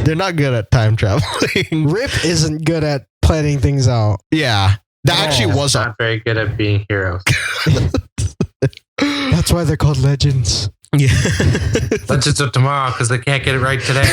They're not good at time traveling. Rip isn't good at planning things out. Yeah. That actually was not very good at being heroes. That's why they're called legends. Yeah. Legends of Tomorrow, because they can't get it right today.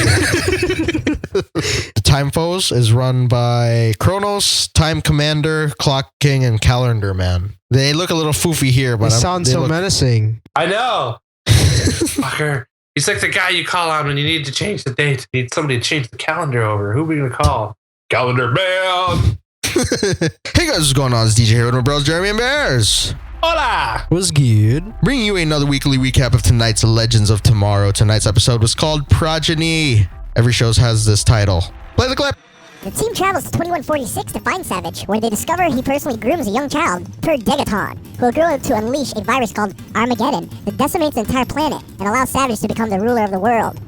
The Time Foes is run by Kronos, Time Commander, Clock King, and Calendar Man. They look a little foofy here, but They sound so menacing. I know. Fucker. He's like the guy you call on when you need to change the date. You need somebody to change the calendar over. Who are we going to call? Calendar Man. Hey guys, what's going on? It's DJ here with my bros Jeremy and Bears. Hola. Was good. Bringing you another weekly recap of tonight's Legends of Tomorrow. Tonight's episode was called Progeny. Every show has this title. Play the clip. The team travels to 2146 to find Savage, where they discover he personally grooms a young child, Degaton, who will grow up to unleash a virus called Armageddon that decimates the entire planet and allows Savage to become the ruler of the world.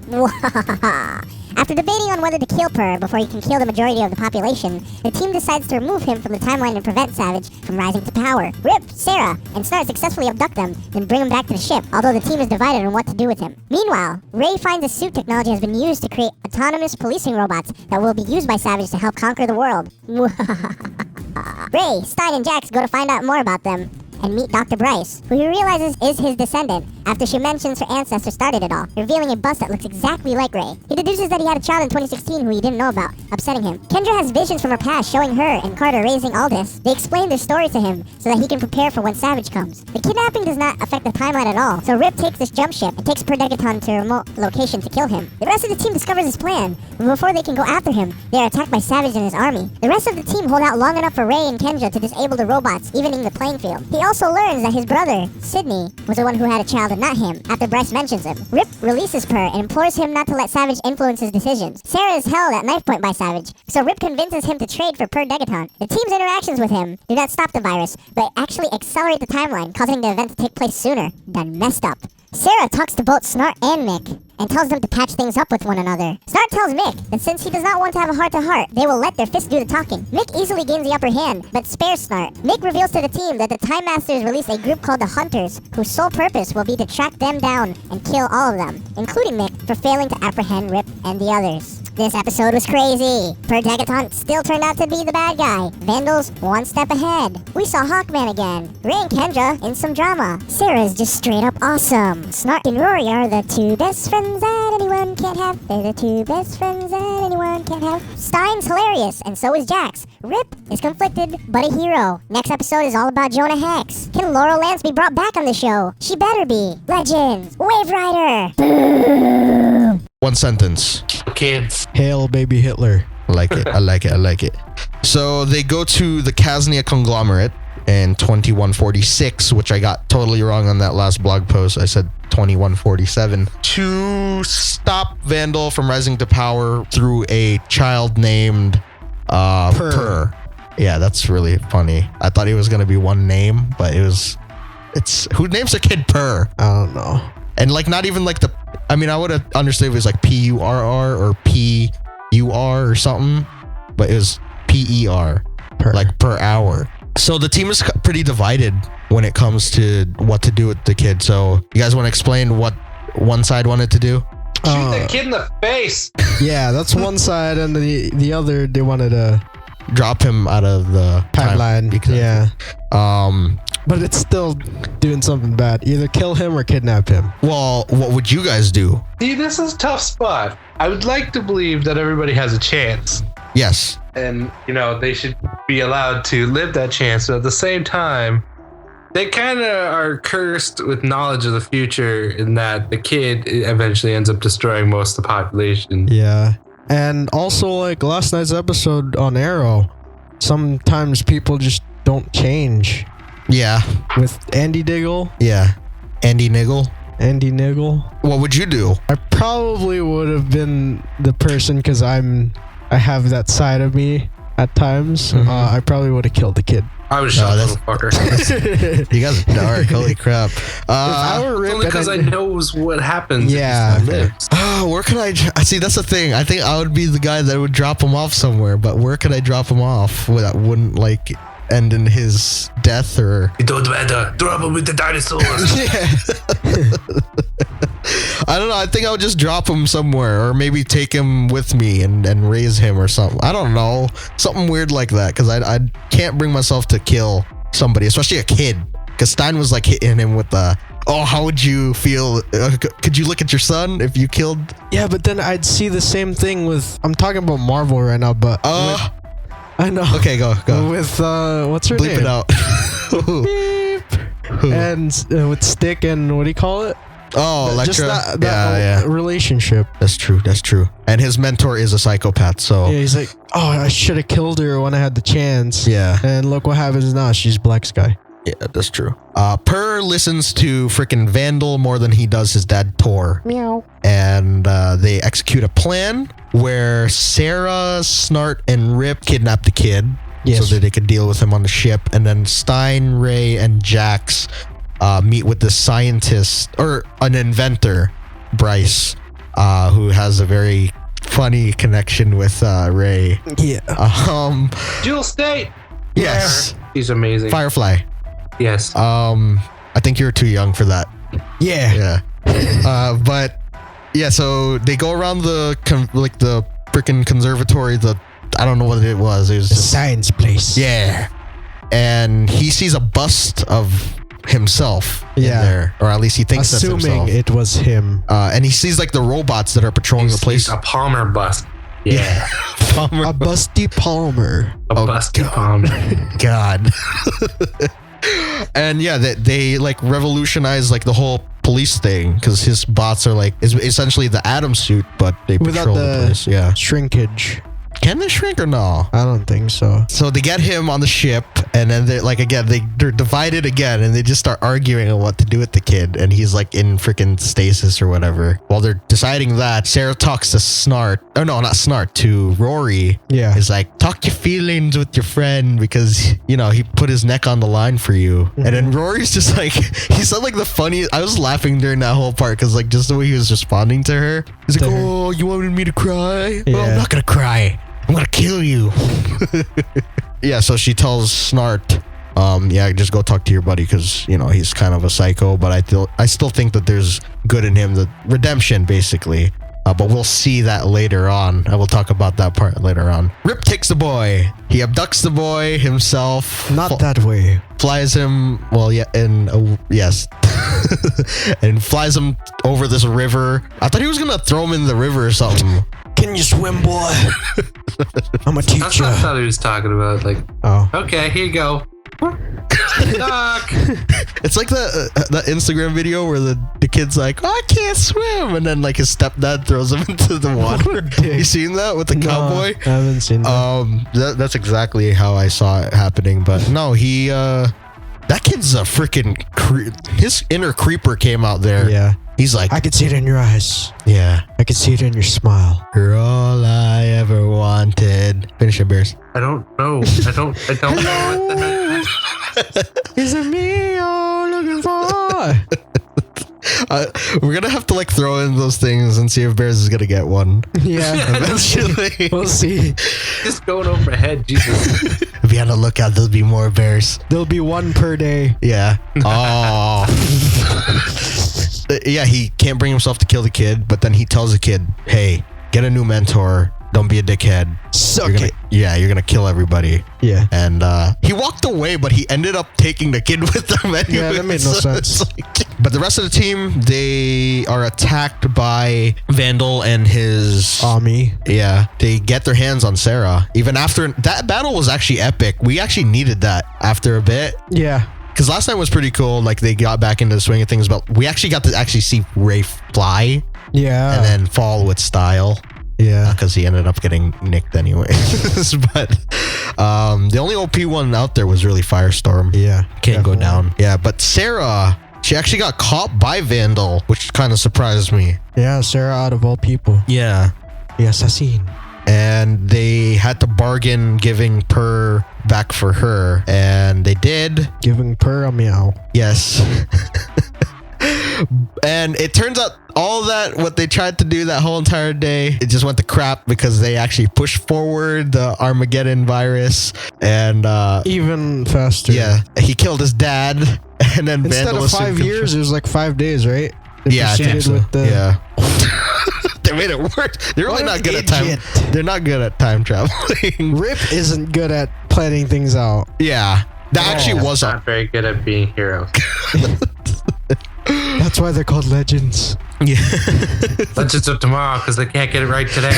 After debating on whether to kill Per before he can kill the majority of the population, the team decides to remove him from the timeline and prevent Savage from rising to power. Rip, Sarah, and Snart successfully abduct them, then bring him back to the ship, although the team is divided on what to do with him. Meanwhile, Ray finds a suit technology has been used to create autonomous policing robots that will be used by Savage to help conquer the world. Ray, Stein, and Jax go to find out more about them and meet Dr. Bryce, who he realizes is his descendant after she mentions her ancestor started it all, revealing a bust that looks exactly like Ray. He deduces that he had a child in 2016 who he didn't know about, upsetting him. Kendra has visions from her past showing her and Carter raising Aldous. They explain their story to him so that he can prepare for when Savage comes. The kidnapping does not affect the timeline at all, so Rip takes this jump ship and takes Degaton to a remote location to kill him. The rest of the team discovers his plan, but before they can go after him, they are attacked by Savage and his army. The rest of the team hold out long enough for Ray and Kendra to disable the robots, evening the playing field. He also learns that his brother, Sydney, was the one who had a child and not him, after Bryce mentions him. Rip releases Per and implores him not to let Savage influence his decisions. Sarah is held at knife point by Savage, so Rip convinces him to trade for Degaton. The team's interactions with him do not stop the virus, but actually accelerate the timeline, causing the event to take place sooner than messed up. Sarah talks to both Snart and Mick and tells them to patch things up with one another. Snart tells Mick that since he does not want to have a heart-to-heart, they will let their fists do the talking. Mick easily gains the upper hand, but spares Snart. Mick reveals to the team that the Time Masters released a group called the Hunters, whose sole purpose will be to track them down and kill all of them, including Mick for failing to apprehend Rip and the others. This episode was crazy. Degaton still turned out to be the bad guy. Vandals one step ahead. We saw Hawkman again. Ray and Kendra in some drama. Sarah's just straight up awesome. Snart and Rory are the two best friends that anyone can't have. They're the two best friends that anyone can't have. Stein's hilarious, and so is Jax. Rip is conflicted, but a hero. Next episode is all about Jonah Hex. Can Laurel Lance be brought back on the show? She better be. Legends. Wave Rider. Boom. One sentence. Kids. Hail, baby Hitler. I like it. I like it. I like it. So they go to the Kaznia conglomerate in 2146, which I got totally wrong on that last blog post. I said 2147, to stop Vandal from rising to power through a child named Per. Yeah, that's really funny. I thought he was going to be one name, but it's who names a kid Per? I don't know. And like not even like I would have understood if it was like PURR or PUR or something, but it was PER, like per hour. So the team is pretty divided when it comes to what to do with the kid. So you guys want to explain what one side wanted to do? Shoot the kid in the face. Yeah, that's one side, and the other, they wanted to drop him out of the timeline. Exactly. Yeah. But it's still doing something bad. Either kill him or kidnap him. Well, what would you guys do? See, this is a tough spot. I would like to believe that everybody has a chance. Yes. And, they should be allowed to live that chance. But at the same time, they kind of are cursed with knowledge of the future in that the kid eventually ends up destroying most of the population. Yeah. And also, like last night's episode on Arrow, sometimes people just don't change. Yeah. With Andy Diggle. Yeah. Andy Niggle. What would you do? I probably would have been the person because I have that side of me at times. Mm-hmm. I probably would have killed the kid. I was shot, little fucker. You guys are dark. Holy crap. If I were Rip, only because I knows what happens. Yeah. Where could I... See, that's the thing. I think I would be the guy that would drop him off somewhere, but where could I drop him off that wouldn't, end in his death or... It don't matter. Drop him with the dinosaurs. Yeah. I don't know. I think I would just drop him somewhere, or maybe take him with me and raise him or something. I don't know, something weird like that, because I can't bring myself to kill somebody, especially a kid. Because Stein was like hitting him with the, oh, how would you feel? Could you look at your son if you killed? Yeah, but then I'd see the same thing with. I'm talking about Marvel right now, but I know. Okay, go. With what's her Bleep name? it out. Beep. And with Stick and what do you call it? Oh, Electra. Just that relationship. That's true. And his mentor is a psychopath, so. Yeah, he's like, oh, I should have killed her when I had the chance. Yeah. And look what happens now. She's Black Sky. Yeah, that's true. Per listens to freaking Vandal more than he does his dad, Tor. Meow. And they execute a plan where Sarah, Snart, and Rip kidnap the kid so that they could deal with him on the ship. And then Stein, Ray, and Jax meet with the scientist, or an inventor, Bryce, who has a very funny connection with Ray. Yeah. Jewel State. Yes. He's amazing. Firefly. Yes. I think you're too young for that. Yeah. But yeah, so they go around the freaking conservatory. I don't know what it was. It was The science place. yeah, and he sees a bust of himself in Yeah. there, or at least he thinks that's Assuming himself. it was him. And he sees like the robots that are patrolling the place. He's a Palmer bust. Yeah. Palmer. A busty Palmer. A busty Palmer. God. And yeah, they like revolutionize like the whole police thing, because his bots are like is essentially the Atom suit, but they Without patrol the place. Yeah. Shrinkage. Can they shrink or no? I don't think so. So they get him on the ship, and then they're like, again, they're divided again, and they just start arguing on what to do with the kid, and he's like in freaking stasis or whatever. While they're deciding that, Sarah talks to Snart. Oh no, not Snart, to Rory. Yeah. He's like, talk your feelings with your friend, because, you know, he put his neck on the line for you. And then Rory's just like, he said like the funniest. I was laughing during that whole part, because like just the way he was responding to her. He's like, oh, you wanted me to cry? Yeah. Well, I'm not gonna cry. I'm gonna kill you. Yeah, so she tells Snart, yeah, just go talk to your buddy, because, you know, he's kind of a psycho, but I still think that there's good in him, the redemption, basically. But we'll see that later on. I will talk about that part later on. Rip takes the boy. He abducts the boy himself. Not that way. Flies him, well, yeah, and yes. And flies him over this river. I thought he was gonna throw him in the river or something. Can you swim, boy? I'm a That's teacher. what I thought he was talking about. Like, Oh. okay, here you go. Duck. It's like the Instagram video where the kid's like, oh, I can't swim, and then like his stepdad throws him into the water. You seen that with the cowboy? I haven't seen that. That's exactly how I saw it happening. But no, he that kid's a freaking his inner creeper came out there. Yeah. He's like, I could see it in your eyes. yeah, I could see it in your smile. you're all I ever wanted. Finish it, Bears. I don't know. I don't know what the heck. Is it me you're looking for? We're gonna have to like throw in those things and see if Bears is gonna get one Yeah. eventually. We'll see. Just going over my head, Jesus. Be on the lookout. There'll be more Bears. There'll be one per day. Yeah. Oh. Yeah, he can't bring himself to kill the kid, but then he tells the kid, hey, get a new mentor. Don't be a dickhead. Suck You're gonna, it. yeah, you're gonna kill everybody. Yeah. And he walked away, but he ended up taking the kid with him anyway. Yeah, that made no So sense. it's like- but the rest of the team, they are attacked by Vandal and his... Ami. Yeah, they get their hands on Sarah. Even after... That battle was actually epic. We actually needed that after a bit. Yeah. Because last time was pretty cool. Like, they got back into the swing of things, but we actually got to actually see Ray fly Yeah. and then fall with style. Yeah. Because he ended up getting nicked anyway. But the only OP one out there was really Firestorm. Yeah. Can't go definitely. down. Yeah, but Sarah, she actually got caught by Vandal, which kind of surprised me. Yeah, Sarah out of all people. Yeah. The assassin. And they had to bargain giving Per back for her. And they did. Giving Per a meow. Yes. And it turns out all that, what they tried to do that whole entire day, it just went to crap because they actually pushed forward the Armageddon virus. And Even faster. yeah, he killed his dad. And then Instead Vandal of assumed 5 years, it was like 5 days, right? Yeah, I think proceeded so. with the- Yeah. They made it worse. They're really What not an good at time. idiot. They're not good at time traveling. Rip isn't good at planning things out. Yeah. That actually was Not very good at being heroes. That's why they're called legends. Yeah. Legends of tomorrow because they can't get it right today.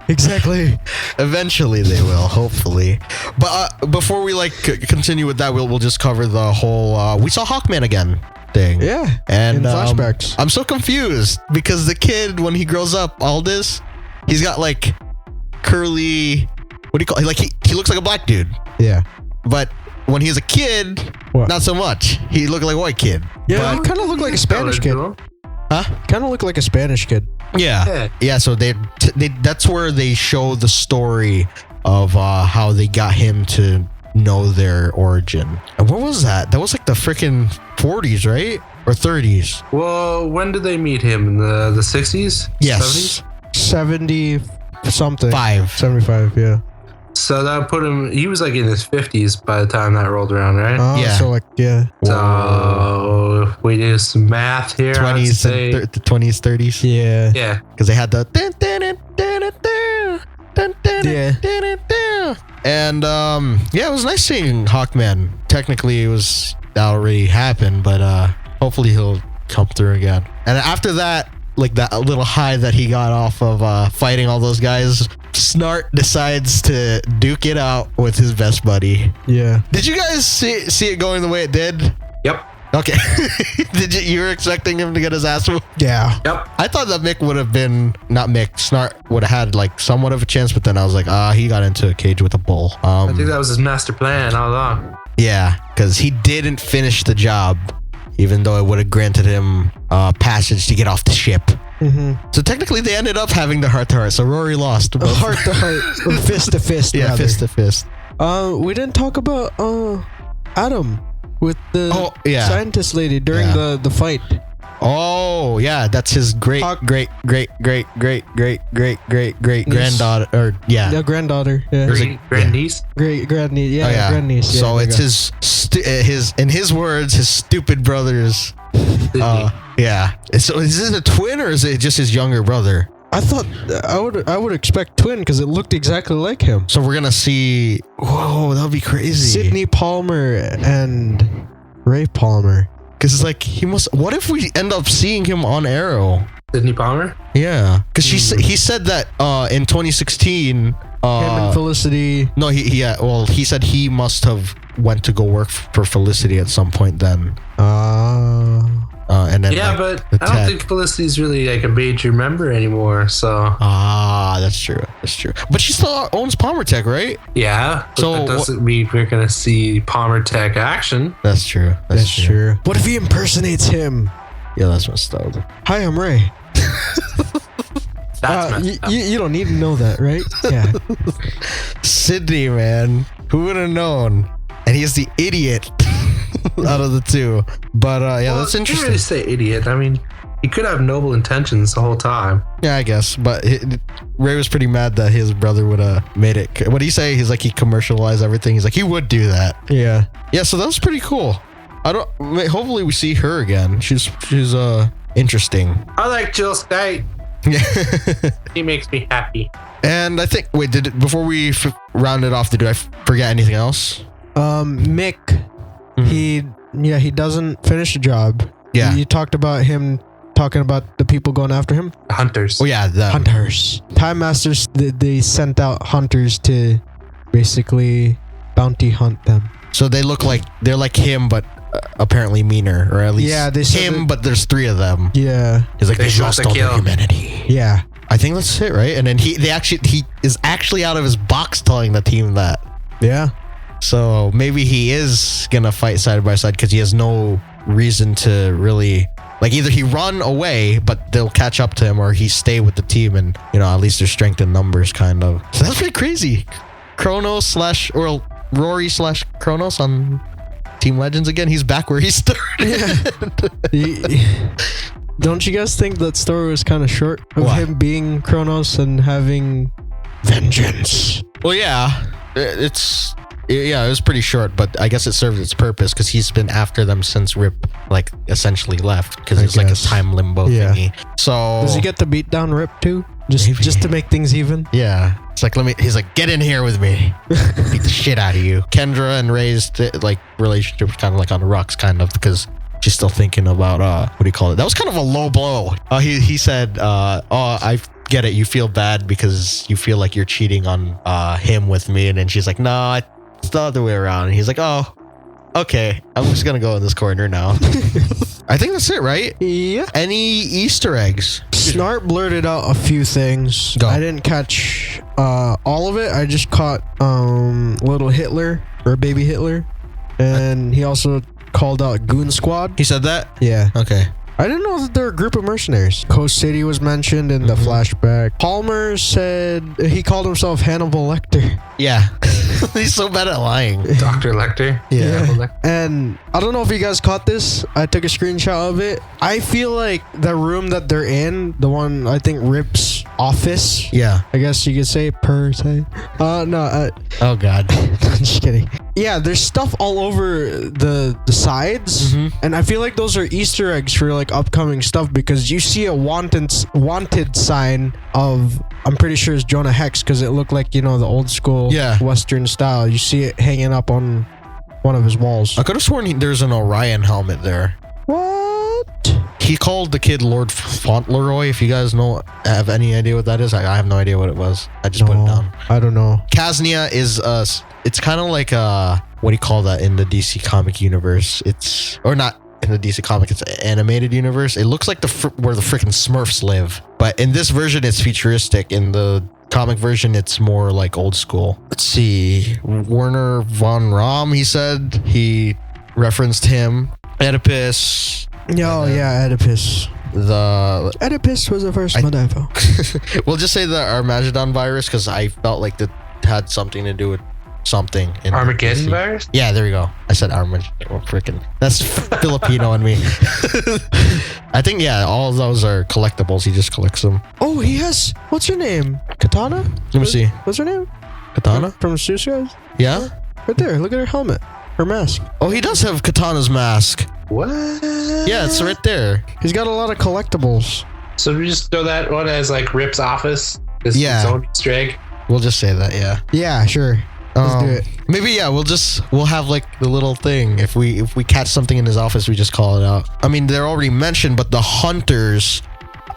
Exactly. Eventually they will, hopefully. But before we continue with that, we'll just cover the whole we saw Hawkman again thing. Yeah. And in flashbacks. I'm so confused because the kid, when he grows up, Aldous, he's got like curly, what do you call it? Like he looks like a black dude. Yeah. But when he was a kid, What? not so much. He looked like a white kid. Yeah, kind of look like a Spanish kid. Huh? Kind of look like a Spanish kid. Yeah. Yeah, so they that's where they show the story of how they got him to know their origin. And what was that? That was like the freaking 40s, right? Or 30s. Well, when did they meet him? In the 60s? Yes. 70s? 70 something. 75. Yeah. So that put him, he was like in his 50s by the time that rolled around, right? Yeah. So like, yeah. So if we do some math here, 20s, say, the 20s, 30s. Yeah. yeah. Because they had the and yeah, it was nice seeing Hawkman. Technically, that already happened, but hopefully he'll come through again. And after that, like that little high that he got off of fighting all those guys, Snart decides to duke it out with his best buddy. Yeah. Did you guys see it going the way it did? Yep. Okay. You were expecting him to get his ass whooped? Yeah. Yep. I thought that Mick would have been, not Mick, Snart would have had like somewhat of a chance, but then I was like, he got into a cage with a bull. I think that was his master plan all along. Yeah, because he didn't finish the job, even though it would have granted him passage to get off the ship. Mm-hmm. So technically they ended up having the heart-to-heart, so Rory lost. Heart to heart. Or fist to fist. Yeah, rather. fist to fist. We didn't talk about Adam with the scientist lady during the fight. Oh yeah, that's his great granddaughter, or Yeah, granddaughter. Yeah. Grandniece? Great grandniece. Yeah, Oh, yeah. grandniece. Yeah, so there it's you go. his in his words, his stupid brothers. Yeah. So is this a twin or is it just his younger brother? I thought I would expect twin because it looked exactly like him. So we're gonna see. Whoa, that would be crazy. Sidney Palmer and Ray Palmer. Because it's like he must. What if we end up seeing him on Arrow? Sidney Palmer? Yeah, because he said that in 2016. Him and Felicity. No, he said he must have went to go work for Felicity at some point then. And then Yeah, like, but the I don't tech. think Felicity's really like a major member anymore, so. That's true. That's true. But she still owns Palmer Tech, right? Yeah, but So that doesn't mean we're going to see Palmer Tech action. That's true. That's true. What if he impersonates him? Yeah, that's messed up. Hi, I'm Ray. That's messed up. You don't need to know that, right? Yeah. Sydney, man. Who would have known? And he's the idiot out of the two. But yeah, that's You can't interesting. really say idiot. I mean, he could have noble intentions the whole time. Yeah, I guess. But Ray was pretty mad that his brother would have made it. What did he say? He's like, he commercialized everything. He's like, he would do that. Yeah. Yeah, so that was pretty cool. Hopefully we see her again. She's interesting. I like Jill Skite. He makes me happy. And I think, before we round it off, did I forget anything else? Mick, Mm-hmm. he doesn't finish the job. Yeah. You talked about him talking about the people going after him. The hunters. Oh yeah, the Hunters. Time Masters, they sent out hunters to basically bounty hunt them. So they're like him, but apparently meaner, or at least they said him. that- But there's three of them. Yeah. He's like, They they shot lost to all their kill. humanity. Yeah. I think that's it, right? And then he is actually out of his box telling the team that. Yeah. So maybe he is gonna fight side by side because he has no reason to really, like, either he run away but they'll catch up to him, or he stay with the team and at least there's strength in numbers, kind of. So that's pretty crazy. Kronos or Rory / Kronos on Team Legends again. He's back where he started. Don't you guys think that story was kind of short of What? him being Kronos and having vengeance? Well, yeah, it's Yeah, it was pretty short, but I guess it served its purpose because he's been after them since Rip, like, essentially left because it's like a time limbo thingy. So does he get to beat down Rip too? Just to make things even? Yeah. It's like, he's like, get in here with me. Beat the shit out of you. Kendra and Ray's, like, relationship was kind of like on the rocks, kind of, because she's still thinking about, what do you call it? That was kind of a low blow. He said, I get it. You feel bad because you feel like you're cheating on him with me. And then she's like, no, it's the other way around. And he's like, oh, okay. I'm just going to go in this corner now. I think that's it, right? Yeah. Any Easter eggs? Snart blurted out a few things. Go. I didn't catch all of it. I just caught little Hitler or baby Hitler. And he also called out Goon Squad. He said that? Yeah. Okay. I didn't know that they're a group of mercenaries. Coast City was mentioned in the flashback. Palmer said he called himself Hannibal Lecter. Yeah. He's so bad at lying. Dr. Lecter. Yeah. And I don't know if you guys caught this. I took a screenshot of it. I feel like the room that they're in, the one I think Rip's office. Yeah. I guess you could say per se. No. Oh, God. I'm just kidding. Yeah, there's stuff all over the sides, and I feel like those are Easter eggs for like upcoming stuff because you see a wanted sign of, I'm pretty sure it's Jonah Hex because it looked like, the old school Western style. You see it hanging up on one of his walls. I could have sworn there's an Orion helmet there. What? He called the kid Lord Fauntleroy. If you guys have any idea what that is, I have no idea what it was. I just put it down. I don't know. Kaznia is it's kind of like what do you call that in the DC comic universe? Or not in the DC comic, it's an animated universe. It looks like where the freaking Smurfs live, but in this version it's futuristic. In the comic version it's more like old school. Let's see, Werner von Rom, he said, he referenced him. Oedipus. Oh yeah, Oedipus. Oedipus was the first Modifo. We'll just say the Armageddon virus because I felt like that had something to do with something. In Armageddon virus? Yeah, there we go. I said Armageddon. Oh, freaking. That's Filipino in me. I think, yeah, all of those are collectibles. He just collects them. Oh, he has, what's her name? Katana? Let me see. What's her name? Katana? From Suicide? Yeah? Right there. Look at her helmet. Her mask. Oh, he does have Katana's mask. What? Yeah, it's right there. He's got a lot of collectibles. So we just throw that one as like Rip's office? Its own Easter egg? We'll just say that, yeah. Yeah, sure. Let's do it. Maybe, yeah, we'll have like the little thing. If we catch something in his office, we just call it out. I mean, they're already mentioned, but the Hunters,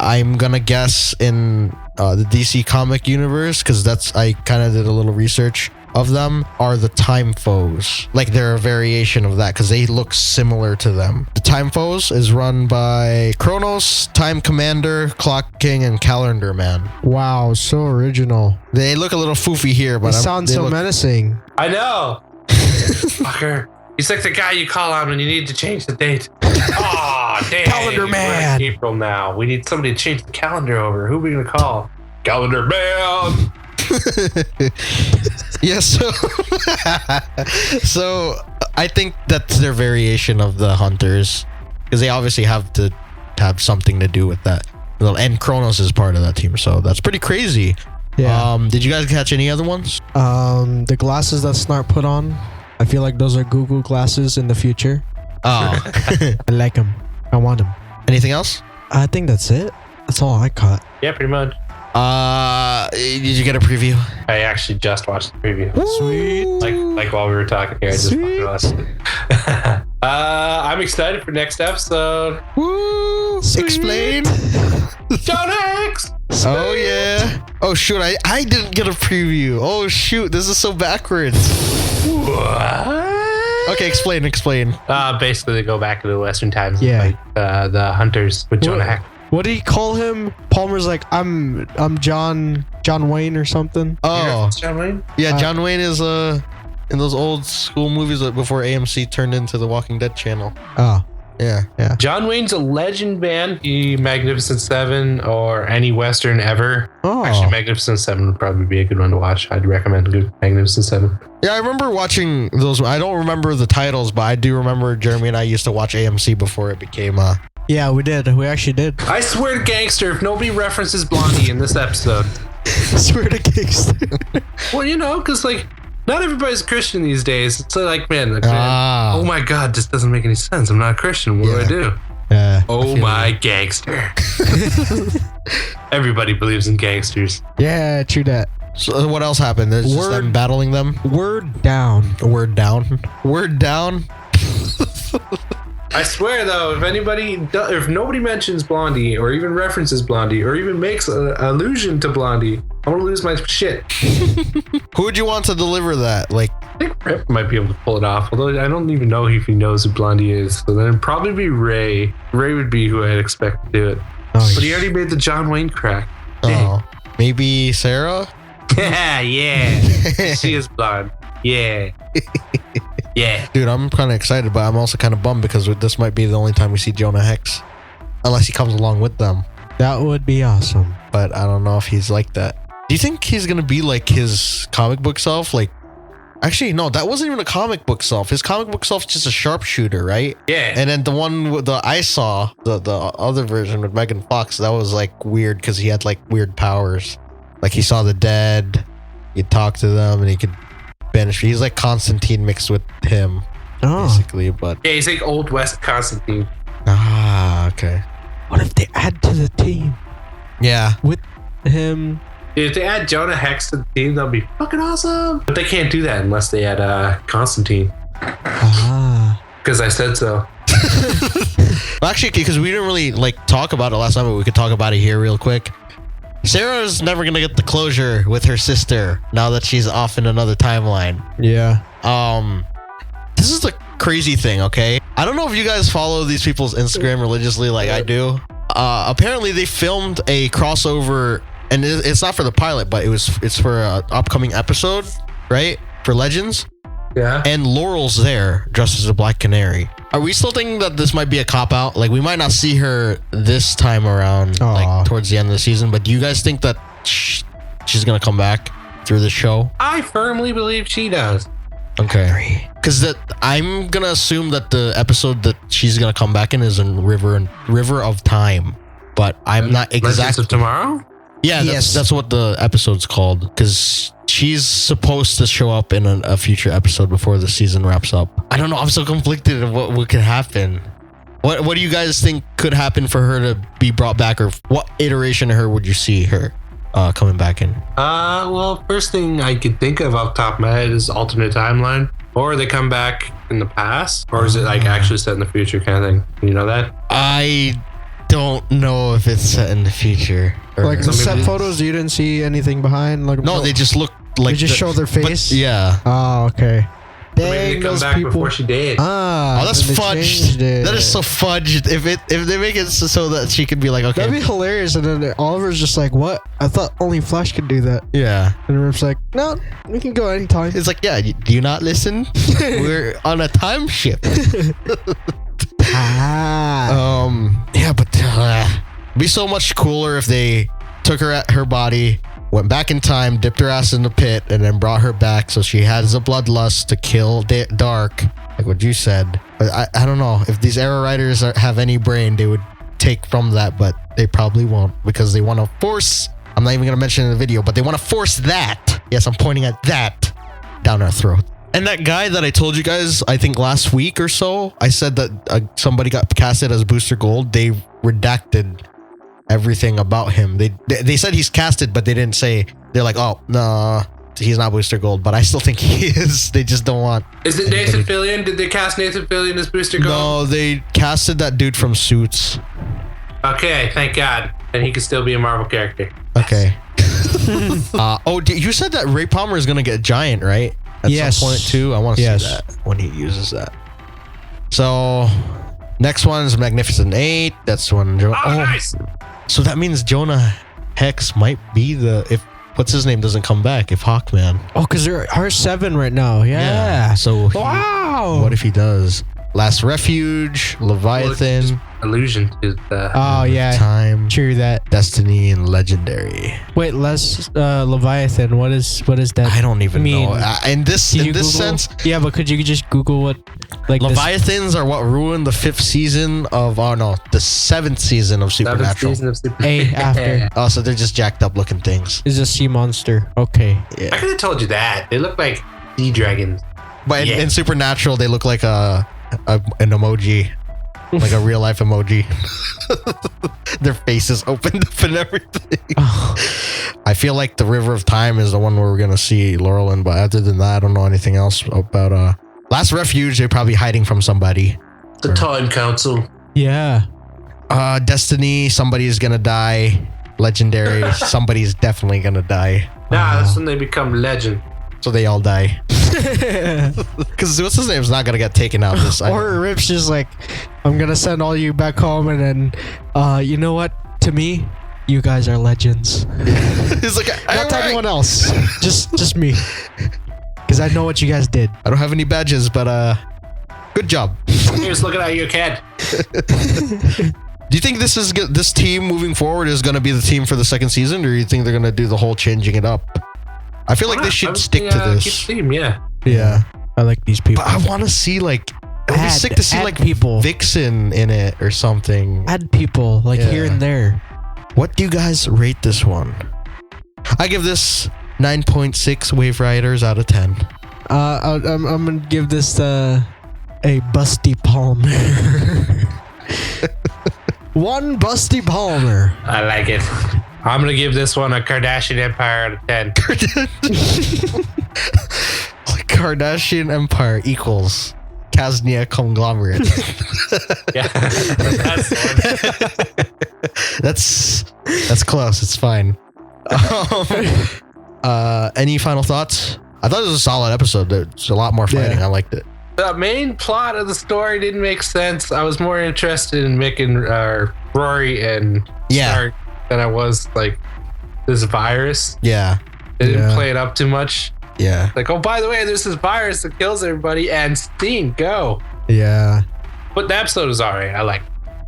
I'm gonna guess in the DC comic universe, because I kind of did a little research of them, are the Time Foes. Like, they're a variation of that because they look similar to them. The Time Foes is run by Kronos, Time Commander, Clock King, and Calendar Man. Wow, so original. They look a little foofy here, but they sound so menacing. I know. Fucker. He's like the guy you call on when you need to change the date. Oh, damn. Calendar Man. April now. We need somebody to change the calendar over. Who are we going to call? Calendar Man. Yeah, so I think that's their variation of the Hunters because they obviously have to have something to do with that. And Kronos is part of that team, so that's pretty crazy. Yeah. Did you guys catch any other ones? The glasses that Snart put on, I feel like those are Google glasses in the future. Oh. I like them. I want them. Anything else? I think that's it. That's all I caught. Yeah, pretty much. Did you get a preview? I actually just watched the preview. Sweet. Like while we were talking here, I just watched it. I'm excited for next episode. Woo! Explain. Jonah Hex. Oh yeah. Oh shoot, I didn't get a preview. Oh shoot, this is so backwards. What? Okay, explain. Basically, they go back to the Western times. Yeah. And fight, the Hunters with Jonah Hex. What did he call him? Palmer's like, I'm John Wayne or something. Oh, John Wayne? yeah, John Wayne is in those old school movies before AMC turned into the Walking Dead channel. Oh, Yeah. John Wayne's a legend, man. The Magnificent Seven or any Western ever. Oh. Actually, Magnificent Seven would probably be a good one to watch. I'd recommend Magnificent Seven. Yeah, I remember watching those. I don't remember the titles, but I do remember Jeremy and I used to watch AMC before it became Yeah, we did. We actually did. I swear to gangster, if nobody references Blondie in this episode. Swear to gangster. Well, because not everybody's a Christian these days. It's like, man, Ah. oh my God, this doesn't make any sense. I'm not a Christian. What do I do? Oh my gangster. Everybody believes in gangsters. Yeah, true that. So what else happened? There's just them battling them. Word down. Word down. Word down. I swear though, if nobody mentions Blondie or even references Blondie or even makes an allusion to Blondie, I'm gonna lose my shit. Who would you want to deliver that? Like, I think Rip might be able to pull it off, although I don't even know if he knows who Blondie is. So then it'd probably be Ray. Ray would be who I'd expect to do it. Oh, But he already made the John Wayne crack. Dang. maybe Sarah? Yeah. She is blonde. Yeah. Yeah. Dude, I'm kind of excited, but I'm also kind of bummed because this might be the only time we see Jonah Hex. Unless he comes along with them. that would be awesome. But I don't know if he's like that. Do you think he's going to be like his comic book self? Like, actually, no, that wasn't even a comic book self. His comic book self's just a sharpshooter, right? Yeah. And then the one with I saw, the other version with Megan Fox, that was like weird because he had like weird powers. Like he saw the dead, he'd talk to them, and he could banish. He's like Constantine mixed with him, basically. But Yeah, he's like Old West Constantine. okay. What if they add to the team Yeah. with him? Dude, if they add Jonah Hex to the team, that'll be fucking awesome. But they can't do that unless they add Constantine. Because I said so. Well, actually, because we didn't really like talk about it last time, but we could talk about it here real quick. Sarah's never gonna get the closure with her sister now that she's off in another timeline. Yeah. This is the crazy thing, okay? I don't know if you guys follow these people's Instagram religiously like I do. Apparently they filmed a crossover, and it's not for the pilot, but it's for an upcoming episode, right? For Legends. Yeah. And Laurel's there dressed as a Black Canary. Are we still thinking that this might be a cop-out? Like, we might not see her this time around, like, towards the end of the season, but do you guys think that she's gonna come back through the show? I firmly believe she does. Okay. Because I'm gonna assume that the episode that she's gonna come back in is in River of Time, but I'm not Legends exactly. of Tomorrow? Yeah, that's what the episode's called. Because she's supposed to show up in a future episode before the season wraps up. I don't know. I'm so conflicted of what could happen. What do you guys think could happen for her to be brought back, or what iteration of her would you see her coming back in? Well, first thing I could think of off the top of my head is alternate timeline. Or they come back in the past, or is it like actually set in the future kind of thing? You know that? I don't know if it's set in the future. Like the set photos, you didn't see anything behind? Like No, they just look like they just show their face? Yeah. Oh, okay. Maybe they come back before she did. Oh, that's fudged. That is so fudged. If they make it so that she could be like, okay, that'd be hilarious. And then Oliver's just like, "What? I thought only Flash could do that." Yeah. And Rip's like, "No, we can go anytime." It's like, yeah, do you not listen? We're on a time ship. Yeah, but it'd be so much cooler if they took her at her body, went back in time, dipped her ass in the pit, and then brought her back so she has a bloodlust to kill Dark, like what you said. But I don't know. If these Arrow writers have any brain, they would take from that, but they probably won't because they want to force, I'm not even going to mention it in the video, but they want to force that. Yes, I'm pointing at that down our throat. And that guy that I told you guys, I think last week or so, I said that somebody got casted as Booster Gold. They redacted everything about him. They said he's casted, but they didn't say. They're like, oh no, he's not Booster Gold, but I still think he is. They just don't want. Is it Nathan Fillion? Did they cast Nathan Fillion as Booster Gold? No, they casted that dude from Suits. Okay, thank God. And he could still be a Marvel character. Okay. You said that Ray Palmer is gonna get Giant, right? At some point too. I want to see that when he uses that. So next one is Magnificent 8. That's when Nice. So that means Jonah Hex might be if what's his name doesn't come back, if Hawkman. Oh, because they're R7 right now. Yeah. So wow. What if he does? Last Refuge, Leviathan, allusion to the Time, true that. Destiny, and Legendary. Wait, Leviathan. What is that? I don't even know. In this sense, yeah, but could you just Google what like Leviathans are what ruined the 5th season of the 7th season of Supernatural. After. Oh, so they're just jacked up looking things. Is a sea monster. Okay. Yeah. I could have told you that. They look like Sea dragons. But Yeah. in Supernatural, they look like an emoji, like a real life emoji. Their faces opened up and everything. I feel like the River of Time is the one where we're gonna see Laurel in, but other than that, I don't know anything else about Last Refuge. They're probably hiding from somebody. The Time Council. Yeah. Destiny, somebody is gonna die. Legendary, somebody's definitely gonna die. Nah, that's when they become legend. So they all die. Because what's his name's not gonna get taken out this. Or Rip's just like, I'm gonna send all you back home, and then, you know what? To me, you guys are legends. He's like, Not to anyone else. Just me. Because I know what you guys did. I don't have any badges, but good job. Here's looking at you, kid. Do you think this team moving forward is going to be the team for the second season, or do you think they're going to do the whole changing it up? I feel like they should stick to this. Keep theme, yeah. Yeah. I like these people. But I want to see like it'd be sick to see like people. Vixen in it or something. Add people like here and there. What do you guys rate this one? I give this 9.6 Wave Riders out of 10. I'm gonna give this a Busty Palmer. One Busty Palmer. I like it. I'm gonna give this one a Kardashian Empire out of 10. Kardashian Empire equals Kaznia Conglomerate. Yeah, that's the one. That's close. It's fine. Any final thoughts? I thought it was a solid episode. There's a lot more fighting. I liked it. The main plot of the story didn't make sense. I was more interested in Mick and Rory and Snart than I was like this virus. Yeah. They didn't play it up too much. Yeah. Like, oh, by the way, there's this virus that kills everybody, and Steen, go. Yeah. But the episode was alright. I like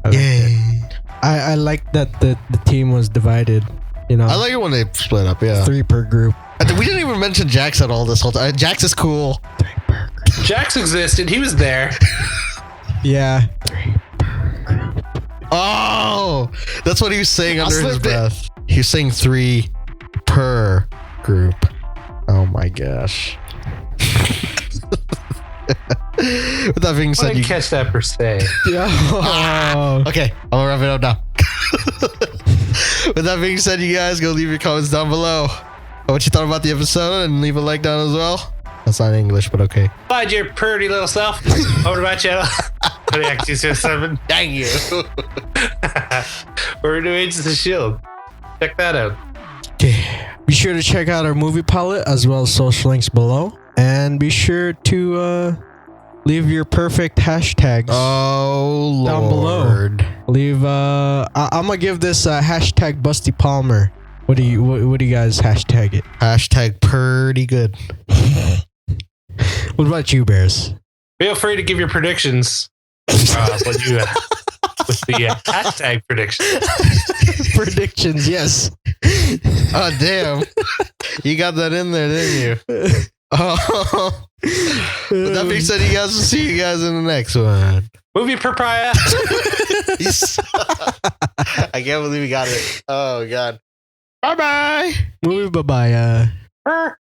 it. Yay. I like that the team was divided. You know. I like it when they split up. Yeah. 3 per group. We didn't even mention Jax at all this whole time. Jax is cool. 3 per group. Jax existed. He was there. Yeah. 3 per group. Oh, that's what he was saying under his breath. He was saying 3 per group. Oh my gosh. With that being I said, didn't catch that per se. Okay, I'm gonna wrap it up now. With that being said, you guys go leave your comments down below. What you thought about the episode, and leave a like down as well. That's not English, but okay. Find your pretty little self over to my channel. Kodiak207. Dang you. We're new Agents of S.H.I.E.L.D. Check that out. Be sure to check out our movie palette as well as social links below. And be sure to leave your perfect hashtags Oh, down Lord. below. Leave I'm gonna give this hashtag Busty Palmer. What do you guys hashtag it? Hashtag pretty good. What about you, Bears? Feel free to give your predictions. With the hashtag predictions. Predictions, yes. Oh, damn. You got that in there, didn't you? Oh. With that being said, you guys will see you guys in the next one. Movie Papaya. I can't believe we got it. Oh, God. Bye-bye. Movie bye-bye.